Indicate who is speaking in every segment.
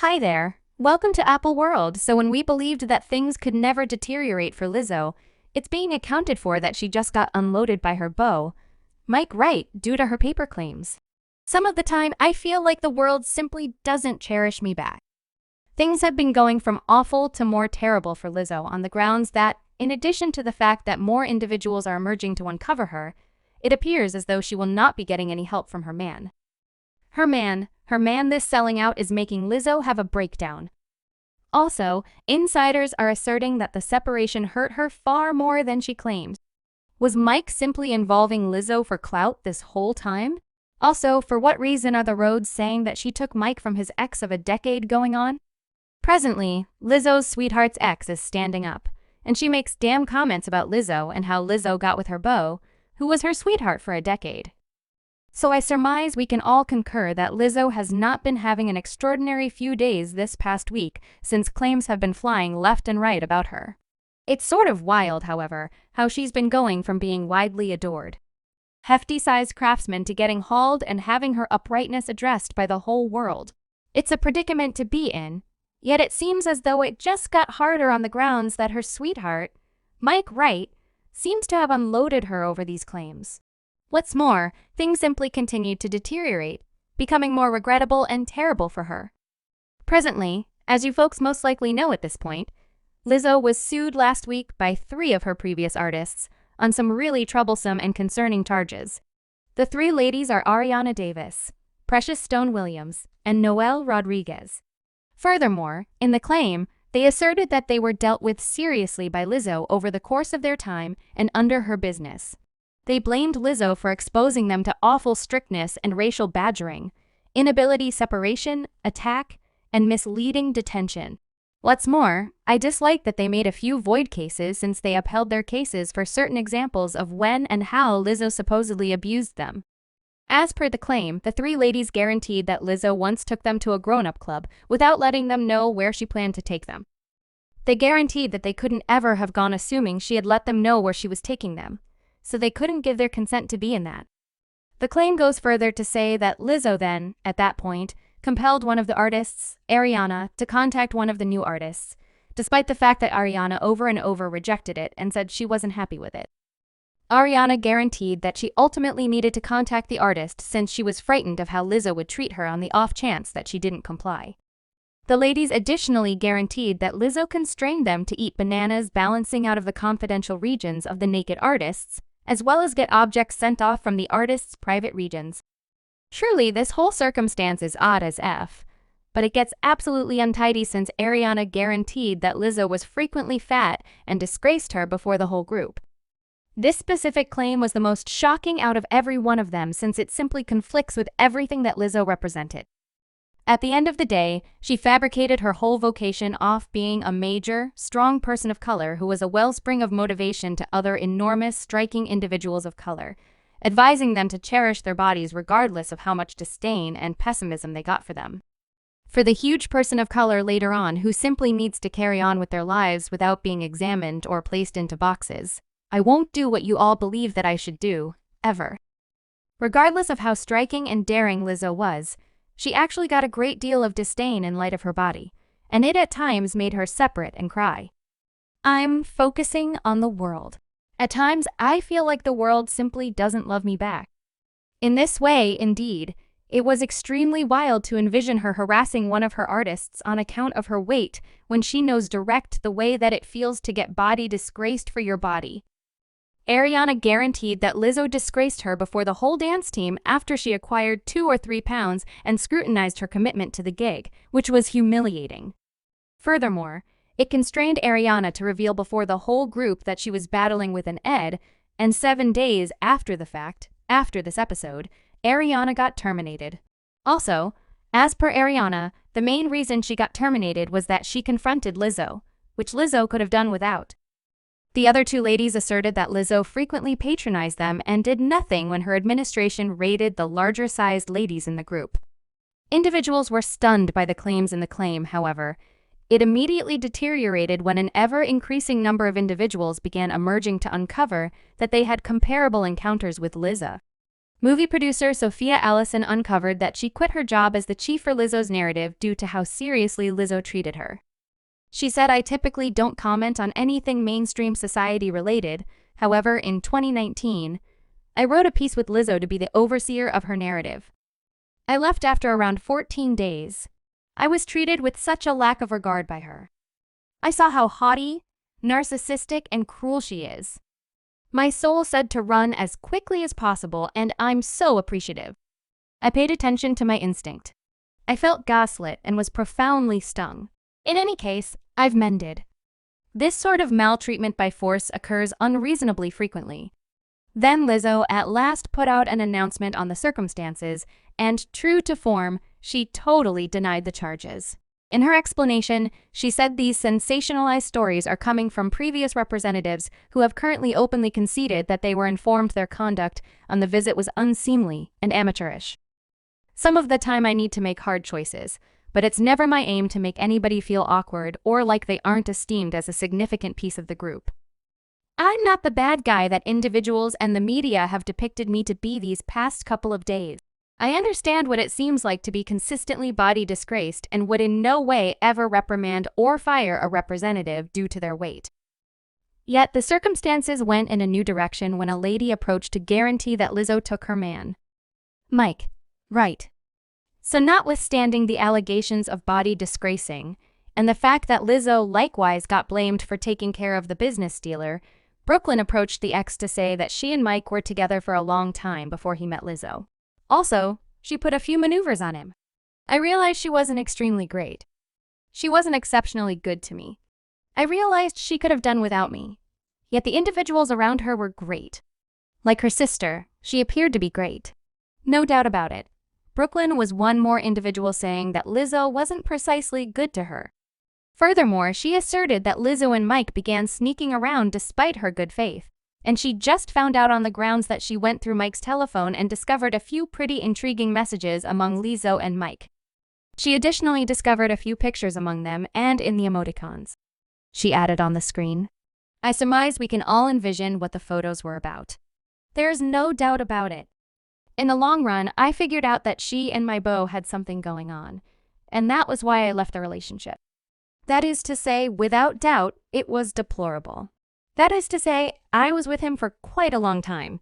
Speaker 1: Hi there. Welcome to Apple World. So when we believed that things could never deteriorate for Lizzo, it's being accounted for that she just got unloaded by her beau, Mike Wright, due to her paper claims. Some of the time, I feel like the world simply doesn't cherish me back. Things have been going from awful to more terrible for Lizzo on the grounds that, in addition to the fact that more individuals are emerging to uncover her, it appears as though she will not be getting any help from her man. Her man this selling out is making Lizzo have a breakdown. Also, insiders are asserting that the separation hurt her far more than she claimed. Was Mike simply involving Lizzo for clout this whole time? Also, for what reason are the roads saying that she took Mike from his ex of a decade going on? Presently, Lizzo's sweetheart's ex is standing up, and she makes damn comments about Lizzo and how Lizzo got with her beau, who was her sweetheart for a decade. So I surmise we can all concur that Lizzo has not been having an extraordinary few days this past week since claims have been flying left and right about her. It's sort of wild, however, how she's been going from being widely adored, hefty-sized craftsman to getting hauled and having her uprightness addressed by the whole world. It's a predicament to be in, yet it seems as though it just got harder on the grounds that her sweetheart, Mike Wright, seems to have unloaded her over these claims. What's more, things simply continued to deteriorate, becoming more regrettable and terrible for her. Presently, as you folks most likely know at this point, Lizzo was sued last week by 3 of her previous artists on some really troublesome and concerning charges. The 3 ladies are Ariana Davis, Precious Stone Williams, and Noelle Rodriguez. Furthermore, in the claim, they asserted that they were dealt with seriously by Lizzo over the course of their time and under her business. They blamed Lizzo for exposing them to awful strictness and racial badgering, inability separation, attack, and misleading detention. What's more, I dislike that they made a few void cases since they upheld their cases for certain examples of when and how Lizzo supposedly abused them. As per the claim, the 3 ladies guaranteed that Lizzo once took them to a grown-up club without letting them know where she planned to take them. They guaranteed that they couldn't ever have gone assuming she had let them know where she was taking them, so they couldn't give their consent to be in that. The claim goes further to say that Lizzo then, at that point, compelled one of the artists, Ariana, to contact one of the new artists, despite the fact that Ariana over and over rejected it and said she wasn't happy with it. Ariana guaranteed that she ultimately needed to contact the artist since she was frightened of how Lizzo would treat her on the off chance that she didn't comply. The ladies additionally guaranteed that Lizzo constrained them to eat bananas balancing out of the confidential regions of the naked artists, as well as get objects sent off from the artist's private regions. Truly, this whole circumstance is odd as F, but it gets absolutely untidy since Ariana guaranteed that Lizzo was frequently fat and disgraced her before the whole group. This specific claim was the most shocking out of every one of them since it simply conflicts with everything that Lizzo represented. At the end of the day, she fabricated her whole vocation off being a major, strong person of color who was a wellspring of motivation to other enormous, striking individuals of color, advising them to cherish their bodies regardless of how much disdain and pessimism they got for them. For the huge person of color later on who simply needs to carry on with their lives without being examined or placed into boxes, I won't do what you all believe that I should do, ever. Regardless of how striking and daring Lizzo was, she actually got a great deal of disdain in light of her body, and it at times made her separate and cry. I'm focusing on the world. At times, I feel like the world simply doesn't love me back. In this way, indeed, it was extremely wild to envision her harassing one of her artists on account of her weight when she knows direct the way that it feels to get body disgraced for your body. Ariana guaranteed that Lizzo disgraced her before the whole dance team after she acquired 2 or 3 pounds and scrutinized her commitment to the gig, which was humiliating. Furthermore, it constrained Ariana to reveal before the whole group that she was battling with an ed, and 7 days after the fact, after this episode, Ariana got terminated. Also, as per Ariana, the main reason she got terminated was that she confronted Lizzo, which Lizzo could have done without. The other 2 ladies asserted that Lizzo frequently patronized them and did nothing when her administration raided the larger-sized ladies in the group. Individuals were stunned by the claims in the claim, however. It immediately deteriorated when an ever-increasing number of individuals began emerging to uncover that they had comparable encounters with Lizzo. Movie producer Sophia Allison uncovered that she quit her job as the chief for Lizzo's narrative due to how seriously Lizzo treated her. She said, "I typically don't comment on anything mainstream society related. However, in 2019, I wrote a piece with Lizzo to be the overseer of her narrative. I left after around 14 days. I was treated with such a lack of regard by her. I saw how haughty, narcissistic, and cruel she is. My soul said to run as quickly as possible, and I'm so appreciative. I paid attention to my instinct. I felt gaslit and was profoundly stung. In any case, I've mended." This sort of maltreatment by force occurs unreasonably frequently. Then Lizzo at last put out an announcement on the circumstances, and true to form, she totally denied the charges. In her explanation, she said these sensationalized stories are coming from previous representatives who have currently openly conceded that they were informed their conduct on the visit was unseemly and amateurish. "Some of the time I need to make hard choices, but it's never my aim to make anybody feel awkward or like they aren't esteemed as a significant piece of the group. I'm not the bad guy that individuals and the media have depicted me to be these past couple of days. I understand what it seems like to be consistently body disgraced and would in no way ever reprimand or fire a representative due to their weight." Yet the circumstances went in a new direction when a lady approached to guarantee that Lizzo took her man, Mike, Wright. So notwithstanding the allegations of body disgracing, and the fact that Lizzo likewise got blamed for taking care of the business dealer, Brooklyn approached the ex to say that she and Mike were together for a long time before he met Lizzo. Also, she put a few maneuvers on him. I realized she wasn't extremely great. She wasn't exceptionally good to me. I realized she could have done without me. Yet the individuals around her were great. Like her sister, she appeared to be great. No doubt about it. Brooklyn was one more individual saying that Lizzo wasn't precisely good to her. Furthermore, she asserted that Lizzo and Mike began sneaking around despite her good faith, and she just found out on the grounds that she went through Mike's telephone and discovered a few pretty intriguing messages among Lizzo and Mike. She additionally discovered a few pictures among them and in the emoticons. She added on the screen, "I surmise we can all envision what the photos were about. There's no doubt about it. In the long run, I figured out that she and my beau had something going on, and that was why I left the relationship. That is to say, without doubt, it was deplorable. That is to say, I was with him for quite a long time.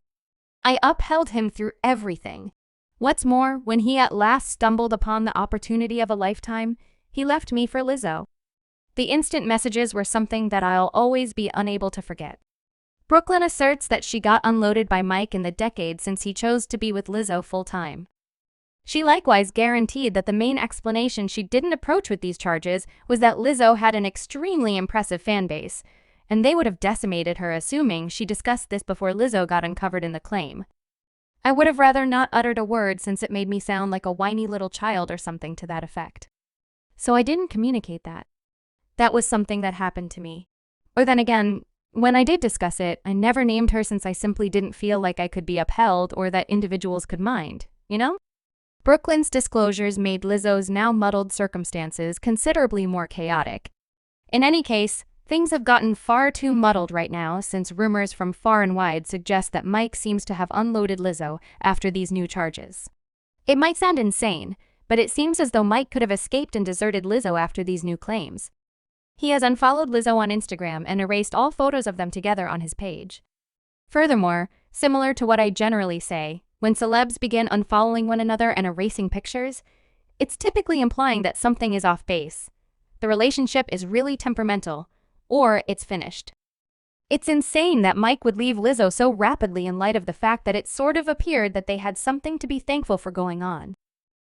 Speaker 1: I upheld him through everything. What's more, when he at last stumbled upon the opportunity of a lifetime, he left me for Lizzo. The instant messages were something that I'll always be unable to forget." Brooklyn asserts that she got unloaded by Mike in the decade since he chose to be with Lizzo full-time. She likewise guaranteed that the main explanation she didn't approach with these charges was that Lizzo had an extremely impressive fan base, and they would have decimated her assuming she discussed this before Lizzo got uncovered in the claim. "I would have rather not uttered a word since it made me sound like a whiny little child or something to that effect. So I didn't communicate that. That was something that happened to me. Or then again, when I did discuss it, I never named her since I simply didn't feel like I could be upheld or that individuals could mind, you know?" Brooklyn's disclosures made Lizzo's now muddled circumstances considerably more chaotic. In any case, things have gotten far too muddled right now since rumors from far and wide suggest that Mike seems to have unloaded Lizzo after these new charges. It might sound insane, but it seems as though Mike could have escaped and deserted Lizzo after these new claims. He has unfollowed Lizzo on Instagram and erased all photos of them together on his page. Furthermore, similar to what I generally say, when celebs begin unfollowing one another and erasing pictures, it's typically implying that something is off base. The relationship is really temperamental, or it's finished. It's insane that Mike would leave Lizzo so rapidly in light of the fact that it sort of appeared that they had something to be thankful for going on.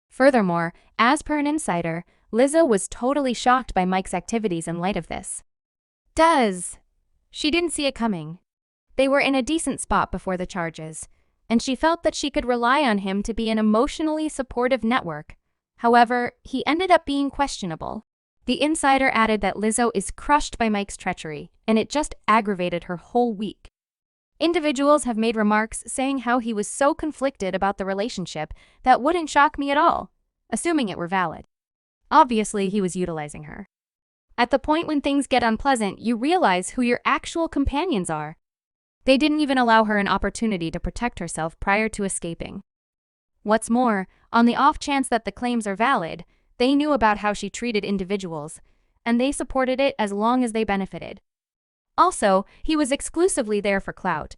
Speaker 1: Furthermore, as per an insider, Lizzo was totally shocked by Mike's activities in light of this. She didn't see it coming. They were in a decent spot before the charges, and she felt that she could rely on him to be an emotionally supportive network. However, he ended up being questionable. The insider added that Lizzo is crushed by Mike's treachery, and it just aggravated her whole week. Individuals have made remarks saying how he was so conflicted about the relationship that wouldn't shock me at all, assuming it were valid. Obviously, he was utilizing her. At the point when things get unpleasant, you realize who your actual companions are. They didn't even allow her an opportunity to protect herself prior to escaping. What's more, on the off chance that the claims are valid, they knew about how she treated individuals, and they supported it as long as they benefited. Also, he was exclusively there for clout,